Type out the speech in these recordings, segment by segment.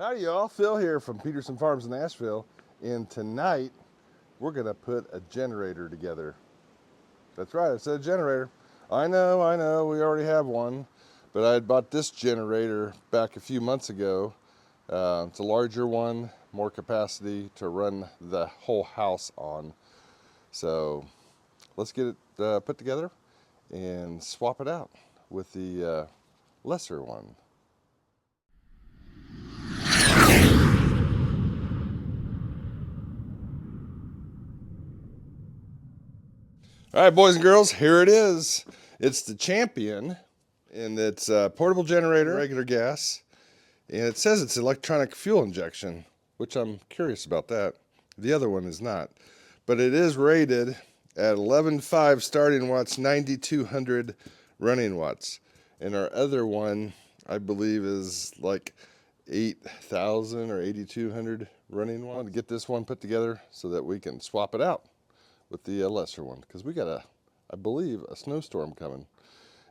Howdy y'all, Phil here from Peterson Farms in Nashville, and tonight we're gonna put a generator together. That's right, I said generator. I know, we already have one, but I had bought this generator back a few months ago. It's a larger one, more capacity to run the whole house on. So let's get it put together and swap it out with the lesser one. All right, boys and girls, here it is. It's the Champion, and it's a portable generator, regular gas, and it says it's electronic fuel injection, which I'm curious about that. The other one is not, but it is rated at 11.5 starting watts, 9,200 running watts, and our other one, I believe, is like 8,000 or 8,200 running watts. I want to get this one put together so that we can swap it out with the lesser one, because we got I believe, a snowstorm coming.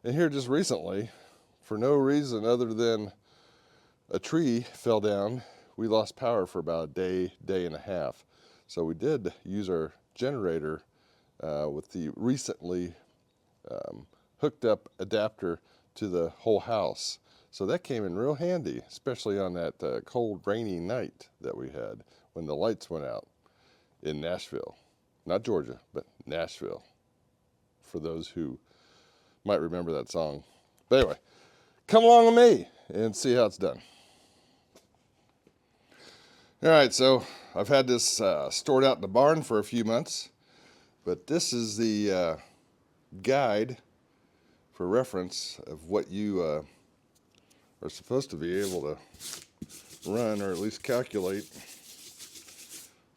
And here just recently, for no reason other than a tree fell down, we lost power for about a day and a half. So we did use our generator with the recently hooked up adapter to the whole house. So that came in real handy, especially on that cold, rainy night that we had when the lights went out in Nashville. Not Georgia, but Nashville, for those who might remember that song. But anyway, come along with me and see how it's done. All right, so I've had this stored out in the barn for a few months, but this is the guide for reference of what you are supposed to be able to run, or at least calculate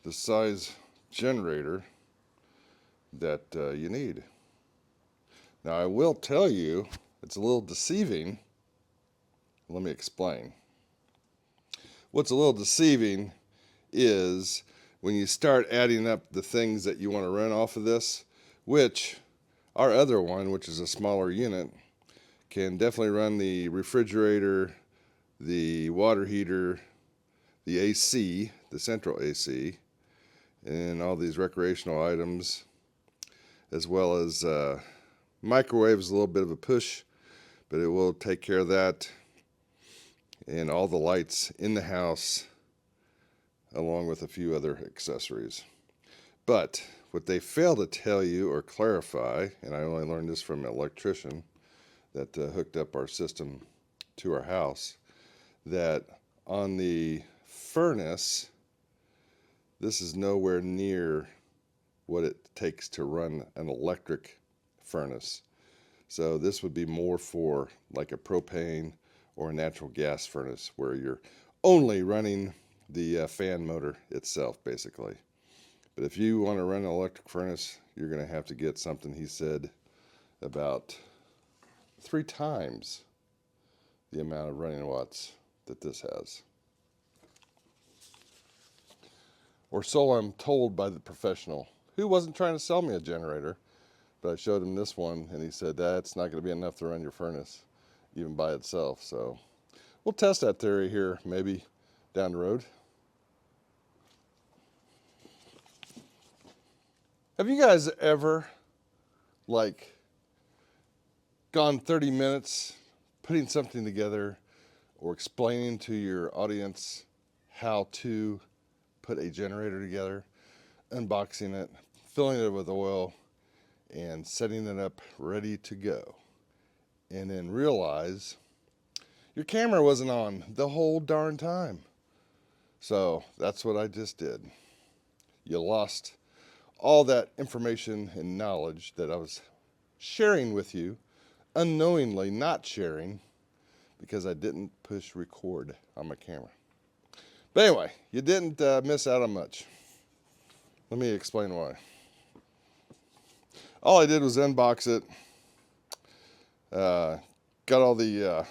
the size generator that you need. Now, I will tell you, it's a little deceiving. Let me explain. What's a little deceiving is when you start adding up the things that you want to run off of this, which our other one, which is a smaller unit, can definitely run the refrigerator, the water heater, the AC, the central AC, and all these recreational items, as well as microwave is a little bit of a push, but it will take care of that, and all the lights in the house, along with a few other accessories. But what they fail to tell you or clarify, and I only learned this from an electrician that hooked up our system to our house, that on the furnace, this is nowhere near what it takes to run an electric furnace. So this would be more for like a propane or a natural gas furnace, where you're only running the fan motor itself, basically. But if you want to run an electric furnace, you're going to have to get something, he said, about 3 times the amount of running watts that this has. Or so I'm told by the professional, who wasn't trying to sell me a generator, but I showed him this one, and he said that's not going to be enough to run your furnace, even by itself. So we'll test that theory here, maybe down the road. Have you guys ever, like, gone 30 minutes putting something together or explaining to your audience how to put a generator together, unboxing it, filling it with oil, and setting it up ready to go, and then realize your camera wasn't on the whole darn time? So that's what I just did. You lost all that information and knowledge that I was sharing with you, unknowingly not sharing, because I didn't push record on my camera. But anyway, you didn't miss out on much. Let me explain why. All I did was unbox it, got all the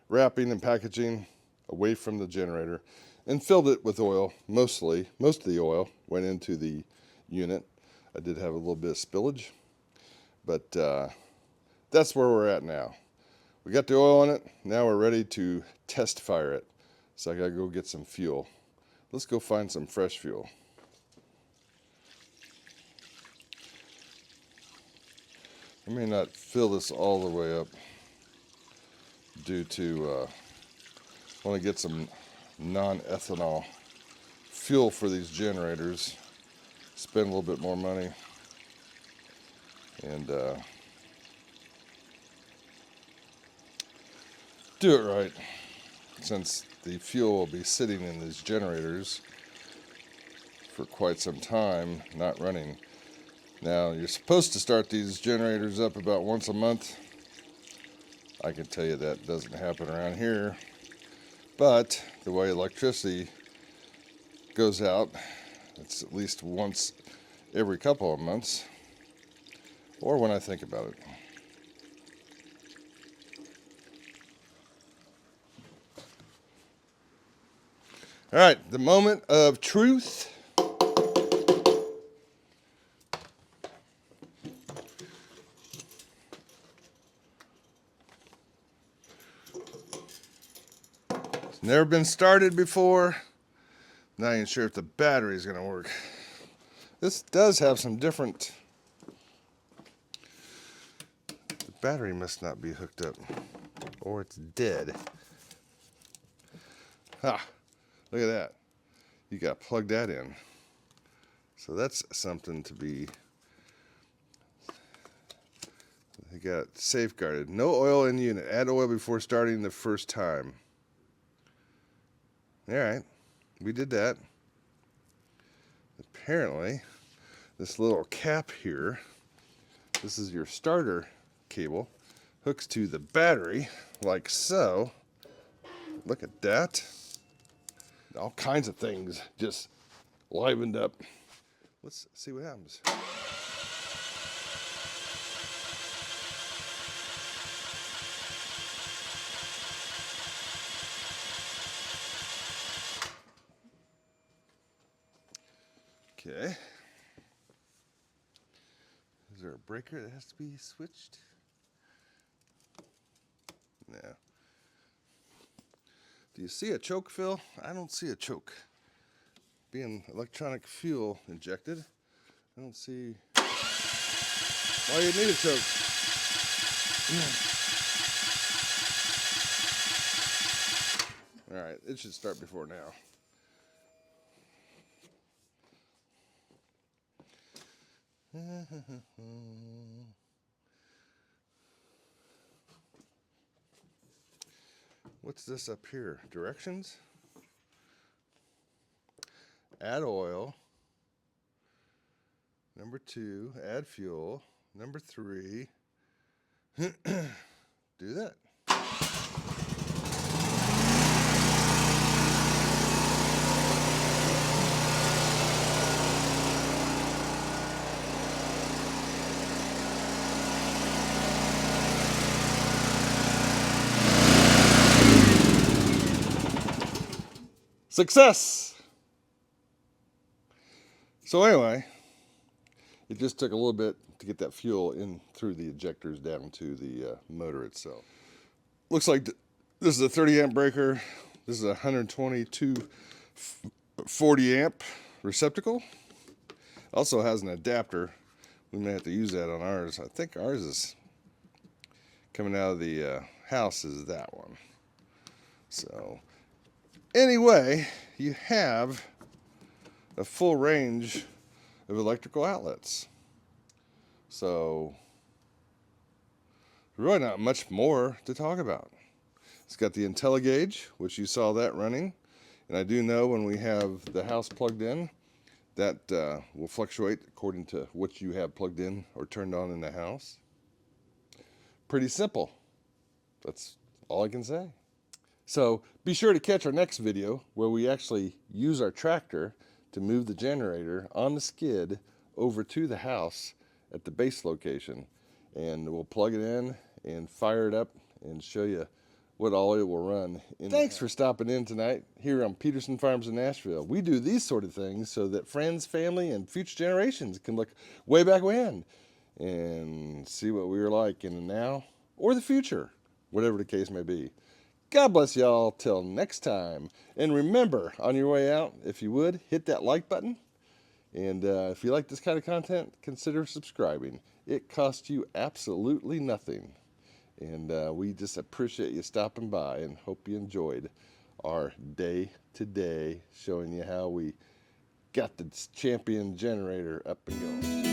wrapping and packaging away from the generator, and filled it with oil. Most of the oil went into the unit. I did have a little bit of spillage, but that's where we're at now. We got the oil in it. Now we're ready to test fire it. So I gotta go get some fuel. Let's go find some fresh fuel. I may not fill this all the way up due to I want to get some non-ethanol fuel for these generators, spend a little bit more money, and do it right, since the fuel will be sitting in these generators for quite some time, not running. Now, you're supposed to start these generators up about once a month. I can tell you that doesn't happen around here, but the way electricity goes out, it's at least once every couple of months, or when I think about it. All right, the moment of truth. It's never been started before. Not even sure if the battery is going to work. This does have some different... The battery must not be hooked up, or it's dead. Ha! Look at that. You got to plug that in. So that's something to be... You got safeguarded. No oil in the unit. Add oil before starting the first time. All right. We did that. Apparently, this little cap here, this is your starter cable, hooks to the battery like so. Look at that. All kinds of things just livened up. Let's see what happens. Okay. Is there a breaker that has to be switched? No. Do you see a choke, Phil? I don't see a choke. Being electronic fuel injected, I don't see why you need a choke. All right, it should start before now. What's this up here? Directions? Add oil. Number 2, add fuel. Number 3, do that. Success! So anyway, it just took a little bit to get that fuel in through the ejectors down to the motor itself. Looks like this is a 30 amp breaker. This is a 122 40 amp receptacle. Also has an adapter. We may have to use that on ours. I think ours is coming out of the house is that one. So anyway, you have a full range of electrical outlets. So really not much more to talk about. It's got the IntelliGauge, which you saw that running. And I do know when we have the house plugged in, that will fluctuate according to what you have plugged in or turned on in the house. Pretty simple. That's all I can say. So be sure to catch our next video where we actually use our tractor to move the generator on the skid over to the house at the base location. And we'll plug it in and fire it up and show you what all it will run. Thanks for stopping in tonight here on Peterson Farms in Nashville. We do these sort of things so that friends, family, and future generations can look way back when and see what we were like in the now or the future, whatever the case may be. God bless y'all till next time. And remember, on your way out, if you would, hit that like button. And if you like this kind of content, consider subscribing. It costs you absolutely nothing. And we just appreciate you stopping by and hope you enjoyed our day today, showing you how we got the champion generator up and going.